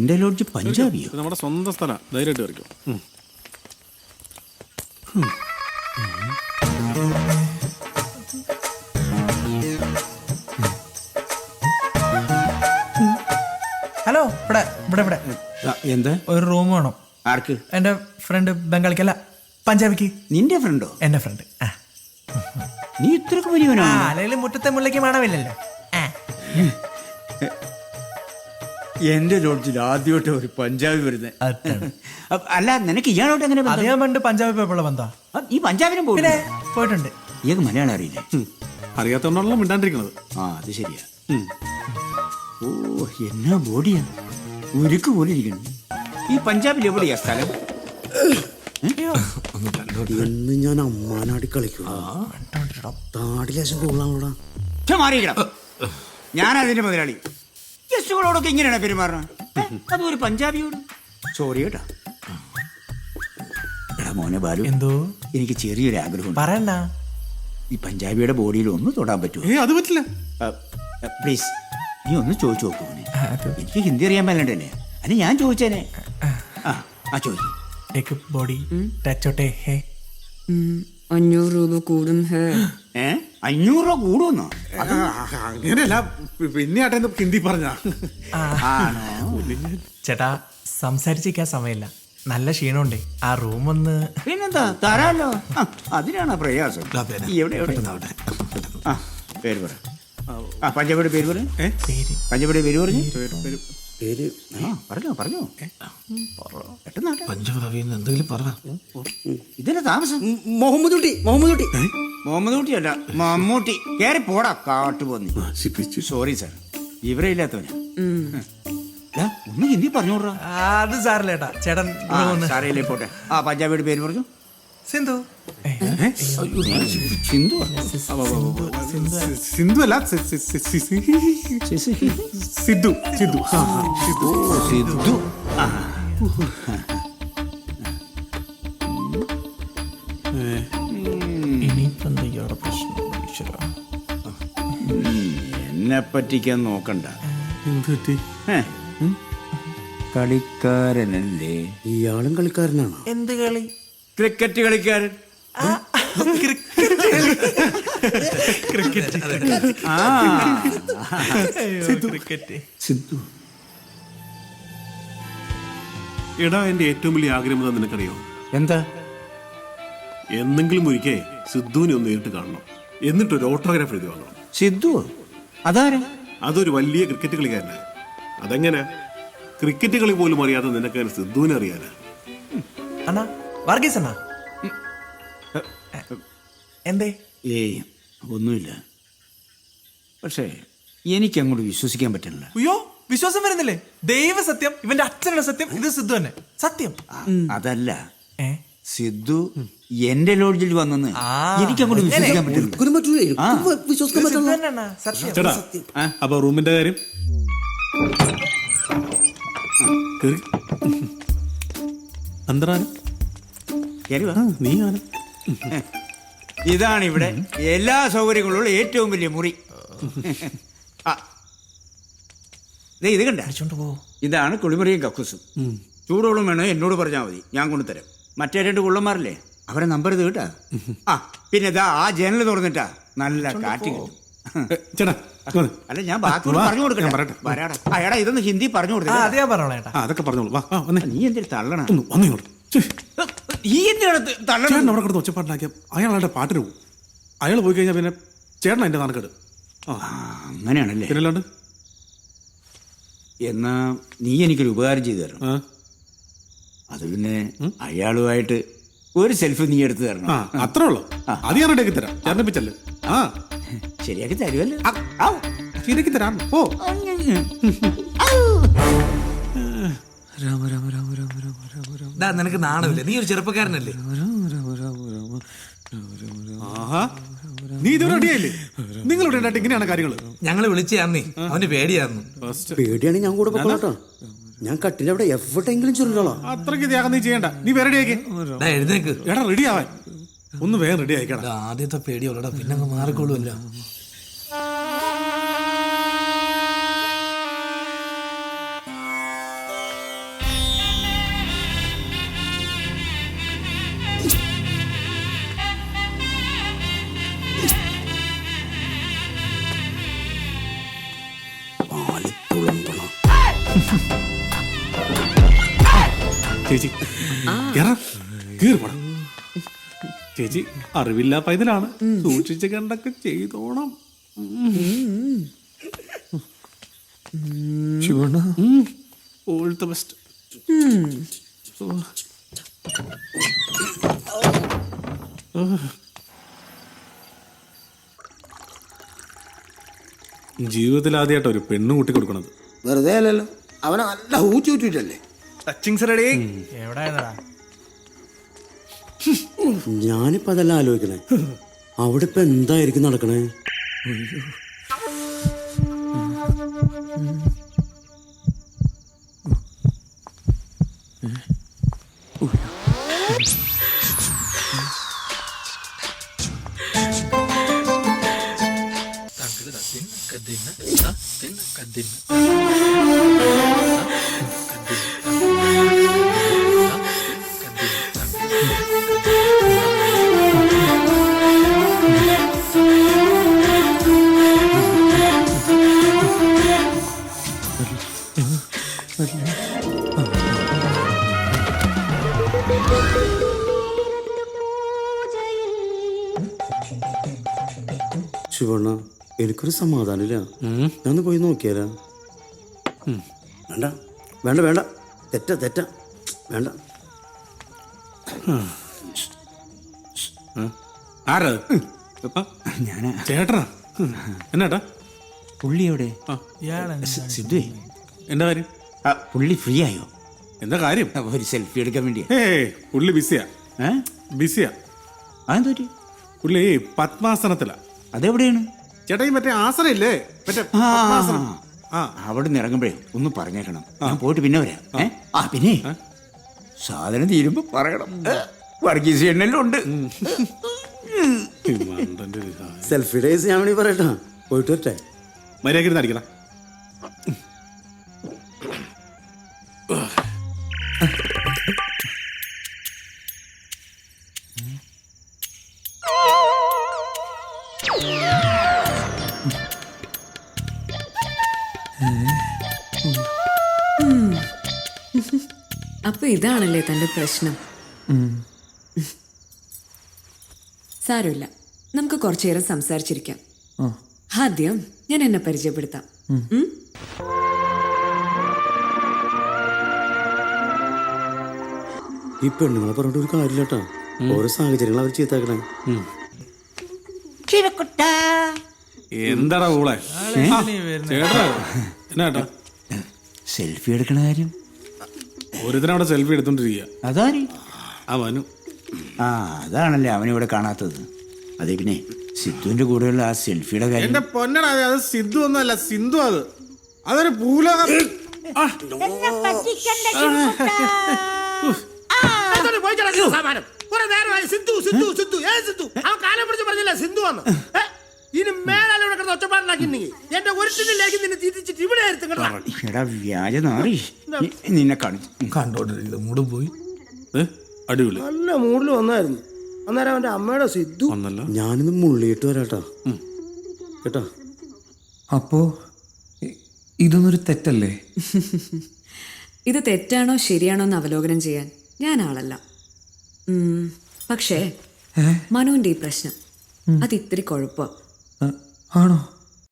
എന്റെ ലോഡ്ജ് പഞ്ചാബിയോ? നമ്മുടെ സ്വന്തം സ്ഥലം, ധൈര്യമായിട്ട് കയറിക്കോ. ഹലോ, ഇവിടെ ഇവിടെ ഇവിടെ എന്താ? ഒരു റൂം വേണം. ആർക്ക്? എന്റെ ഫ്രണ്ട് ബംഗാളിക്കല്ല, പഞ്ചാബിക്ക്. നിന്റെ ഫ്രണ്ടോ? എന്റെ ഫ്രണ്ട്. നീ ഇത്രക്ക് വലിയവനാ? അല്ലെങ്കിൽ മുറ്റത്തെ മുല്ലയ്ക്ക് മണമില്ലല്ലോ. എന്റെ ലോഡ്ജിൽ ആദ്യമായിട്ട് ഒരു പഞ്ചാബി വരുന്നത്. അല്ല, നിനക്ക് ഇയാളോട്ട് എങ്ങനെ? അത് ഞാൻ പണ്ട് പഞ്ചാബി പോയപ്പോഴുള്ള ബന്ധാ. ഈ പഞ്ചാബിനും പോയിട്ടുണ്ട്. ഇയാൾക്ക് മലയാളം അറിയില്ലേ? അറിയാത്തോണ്ടാണല്ലോ മിണ്ടാണ്ടിരിക്കണത്. അത് ശരിയാ. ഓ, എന്നാ ബോഡിയാ, ഉരുക്ക് പോലെ ഇരിക്കണം. ഈ പഞ്ചാബിൽ എവിടെയാ സ്ഥലം? എന്ന് ഞാൻ അമ്മാനാടി കളിക്കും. താടിലേശം കൊള്ളാമോടാ. മാറിയിക്കണം. ഞാൻ അതിന്റെ മുതലാളി. ഗസ്റ്റുകളോടൊക്കെ ഇങ്ങനെയാണ് പെരുമാറണം. അതും ഒരു പഞ്ചാബിയോട്. സോറി കേട്ടാ. എടാ മോനെ ബാലു, എന്തോ എനിക്ക് ചെറിയൊരു ആഗ്രഹം. പറയണ്ട. ഈ പഞ്ചാബിയുടെ ബോഡിയിൽ ഒന്ന് തൊടാൻ പറ്റുമോ? അത് പറ്റില്ല. പ്ലീസ്, നീ ഒന്ന് ചോദിച്ചു നോക്കൂ. എനിക്ക് ഹിന്ദി അറിയാൻ പറ്റണ്ടേ? അല്ലെ ഞാൻ ചോദിച്ചേനെ. ചോദിക്കും. ബോഡി ടച്ചോട്ടെ. 500 രൂപ കൂടും. 500 രൂപ കൂടുന്നോ? അങ്ങനെയല്ല, പിന്നെ ആട്ടെ ഹിന്ദി പറഞ്ഞ. ചേട്ടാ, സംസാരിച്ചിരിക്കാൻ സമയമില്ല. നല്ല ക്ഷീണമുണ്ട്. ആ റൂം ഒന്ന്. പിന്നെന്താ, തരാലോ. അതിനാണ് പ്രയാസം. എവിടെ പേര് പറ. പഞ്ചാബിയുടെ പേര് പറ. പഞ്ചാബിയുടെ പേര് പറഞ്ഞു. പേര് പറഞ്ഞോ. പഞ്ചാബി എന്തെങ്കിലും പറ. ഇതിന്റെ താമസം മുഹമ്മദ് കുട്ടി. മുഹമ്മദ് കുട്ടി അല്ല, മമ്മൂട്ടി. കേറി പോടാ കാട്ടുപോന്നി. സോറി സാർ, ഇവരെ ഇല്ലാത്തവനാ. ഒന്ന് ഹിന്ദി പറഞ്ഞോടാ. അത് സാറില്ലേട്ടാ. ചേട്ടൻ സാറേ പോട്ടെ. പഞ്ചാബിയുടെ പേര് പറഞ്ഞു. സിന്ധു. സിന്ധു സിന്ധു അല്ല, സിദ്ധു. സിദ്ധു. എന്നെ പറ്റിക്കാൻ നോക്കണ്ട. കളിക്കാരനല്ലേ? ഇയാളും കളിക്കാരനാണ്. എന്ത് കളി? ക്രിക്കറ്റ് കളിക്കാരൻ. സിദ്ധു. എടാ, എന്റെ ഏറ്റവും വലിയ ആഗ്രഹം എന്താ നിനക്കറിയോ? എന്താ? എന്തെങ്കിലും ഒരിക്കൽ സിദ്ധുവിനെ ഒന്ന് നേരിട്ട് കാണണം. എന്നിട്ടൊരു ഓട്ടോഗ്രാഫ് എഴുതി വാങ്ങണം. സിദ്ധു അതാരാ? അതൊരു വലിയ ക്രിക്കറ്റ് കളിക്കാരനാ. അതെങ്ങനെ ക്രിക്കറ്റ് കളി പോലും അറിയാതെ നിനക്ക് സിദ്ധുവിനെ അറിയാനാ? അണ്ണാ, വർഗീസ് അണ്ണാ. എന്തേ? ഒന്നുമില്ല. പക്ഷേ എനിക്ക് അങ്ങോട്ട് വിശ്വസിക്കാൻ പറ്റില്ല. അയ്യോ, വിശ്വാസം വരുന്നില്ലേ? ദൈവ സത്യം, ഇവന്റെ അച്ഛനുള്ള സത്യം, ഇത് സിദ്ധു തന്നെ സത്യം. അതല്ല, സിദ്ധു എന്റെ ലോഡ്ജിൽ വന്നെന്ന് എനിക്ക് അങ്ങോട്ട് വിശ്വസിക്കാൻ പറ്റില്ല. അപ്പൊ റൂമിന്റെ കാര്യം നീ ഇതാണ് ഇവിടെ എല്ലാ സൗകര്യങ്ങളുള്ള ഏറ്റവും വലിയ മുറി. ഇത് കണ്ട, ഇതാണ് കുളിമുറിയും കക്കൂസും. ചൂടോളം വേണോ എന്നോട് പറഞ്ഞാൽ മതി, ഞാൻ കൊണ്ടുതരാം. മറ്റേ 2 കുള്ളന്മാരല്ലേ, അവരെ നമ്പർ ഇത് കേട്ടാ. പിന്നെ ഇതാ ആ ജനൽ തുറന്നിട്ടാ നല്ല കാറ്റ് കിട്ടും. അല്ല, ഞാൻ ബാക്കി പറഞ്ഞു കൊടുക്കട്ടെ. എടാ, ഇതൊന്ന് ഹിന്ദി പറഞ്ഞു കൊടുത്തേ. അതൊക്കെ പറഞ്ഞോളൂ. നീ എന്തൊരു തള്ളണ. ഒച്ചപ്പാട്ടുണ്ടാക്കിയ അയാളുടെ പാട്ടിന് പോകും. അയാൾ പോയി കഴിഞ്ഞാൽ പിന്നെ ചേട്ടൻ എന്റെ നാണക്കേട്. അങ്ങനെയാണല്ലേ? പിന്നല്ലാണ്ട്. എന്നാ നീ എനിക്കൊരു ഉപകാരം ചെയ്തു തരണം. അത് പിന്നെ അയാളുമായിട്ട് ഒരു സെൽഫി നീ എടുത്തു തരണം. അത്രേ ഉള്ളൂ. അത് ഞാൻ റെഡിയാക്കി തരാം. ചേർന്നിപ്പിച്ചല്ലേ? ശരിയാക്കി തരുമല്ലോ. ശരിയാക്കി തരാം. ഓ, നിനക്ക് നാണമില്ല? നീ ഒരു ചെറുപ്പക്കാരനല്ലേ? നീ ഇത് റെഡിയായില്ലേ? നിങ്ങളിവിടെ ഉണ്ടായിട്ട് ഇങ്ങനെയാണ് കാര്യങ്ങൾ. ഞങ്ങള് വിളിച്ചാന്നേ, അവന് പേടിയായിരുന്നു. പേടിയാണ്. ഞാൻ കൂടെ പോകട്ടോ. ഞാൻ കട്ടിൽ അവിടെ എവിടെയെങ്കിലും ചുരുളോളാം. അത്രയ്ക്ക് ത്യാഗം നീ ചെയ്യണ്ട. നീ വേറെ റെഡിയാക്കി. എഴുന്നേക്ക്. എടാ, റെഡി ആവാൻ ഒന്ന് വേഗം റെഡി ആയിക്കണം. ആദ്യത്തെ പേടിയുള്ളടാ, പിന്നെ അങ്ങ് മാറിക്കോളൂല്ലോ. ചേച്ചി കീർപ്പണം. ചേച്ചി അറിവില്ല പൈതലാണ്, സൂക്ഷിച്ച് കണ്ടൊക്കെ ചെയ്തോണം. All the best. ജീവിതത്തിൽ ആദ്യമായിട്ട് ഒരു പെണ്ണ് കൂട്ടി കൊടുക്കണത്. വെറുതെ അല്ലല്ലോ, അവനെ നല്ല ഊറ്റി ഊറ്റിട്ടല്ലേ. Touchings ready. എവിടെയാ? ഞാനിപ്പോ അതെല്ലാം ആലോചിക്കണേ. അവിടെ ഇപ്പൊ എന്തായിരിക്കും നടക്കണേ? ശിവണ്ണ, എനിക്കൊരു സമാധാനമില്ല. ഞാനൊന്ന് പോയി നോക്കിയാലോ? വേണ്ട വേണ്ട വേണ്ട, തെറ്റ വേണ്ട. ആരാ? ഞാനാ. ചേട്ടനാ? എന്നാട്ടാ? പുള്ളി എവിടെ? സിദ്ധു, എന്താ കാര്യം? പുള്ളി ഫ്രീ ആയോ? എന്താ കാര്യം? ഒരു സെൽഫി എടുക്കാൻ വേണ്ടിയാ. പുള്ളി ബിസിയാ. ബിസിയാ. അതെന്തോറ്റി? പുള്ളി പത്മാസനത്തിലാ. അതെവിടെയാണ്? ചേട്ടാ ഈ മറ്റേ ആസനം ഇല്ലേ, മറ്റേ പത്മാസനം. അവിടെ നിന്ന് ഇറങ്ങുമ്പോഴേ ഒന്ന് പറഞ്ഞേക്കണം. ഞാൻ പോയിട്ട് പിന്നെ വരാം. പിന്നെ സാധനം തീരുമ്പോ പറയണം. വർഗീസ് എണ്ണെല്ലാം ഉണ്ട്. സെൽഫി ഡേയ്സ് ഞാൻ വേണമെങ്കിൽ പറയട്ടാ. പോയിട്ട് വരട്ടെ. മര്യാദ അടിക്കണം. അപ്പൊ ഇതാണല്ലേ തന്റെ പ്രശ്നം? സാരമില്ല, നമുക്ക് കുറച്ചു നേരം സംസാരിച്ചിരിക്കാം. ആദ്യം ഞാൻ എന്നെ പരിചയപ്പെടുത്താം. ഈ പെണ്ണുങ്ങളെ പറഞ്ഞിട്ട് ഒരു കാര്യമില്ലട്ടാ. ഓരോ സാഹചര്യങ്ങൾ അവർ ചെയ്താക്കണേ. എന്താടാ ഊളെ? ചേട്ടാ എന്നാട്ടാ സെൽഫി എടുക്കണ കാര്യം? ഒരുത്തനവിടെ സെൽഫി എടുത്തോണ്ടിരിക്കുക. അതാരി? ആ മനു. അതാണല്ലേ അവനിവിടെ കാണാത്തത്. അതെ, പിന്നെ സിദ്ധുവിന്റെ കൂടെയുള്ള ആ സെൽഫിയുടെ കാര്യം. എന്റെ പൊന്നടാ, അത് സിദ്ധു ഒന്നുമല്ല, സിന്ധു. അതൊരു ഭൂലോകം. നിന്നെ കാണിച്ചു കണ്ടോണ്ടിരിക്കുന്നത് മൂടും പോയി. അടിപൊളി. നല്ല മൂഡിൽ വന്നായിരുന്നു. അന്നേരം അവന്റെ അമ്മയുടെ സിദ്ധു ഒന്നല്ല. ഞാനിന്ന് മുള്ളിയിട്ട് വരാട്ടാ കേട്ടാ. അപ്പോ ഇതൊന്നൊരു തെറ്റല്ലേ? ഇത് തെറ്റാണോ ശരിയാണോ എന്ന് അവലോകനം ചെയ്യാൻ ഞാൻ ആളല്ല. പക്ഷേ മനുവിന്റെ ഈ പ്രശ്നം അത് ഇത്തിരി കുഴപ്പം. ആണോ?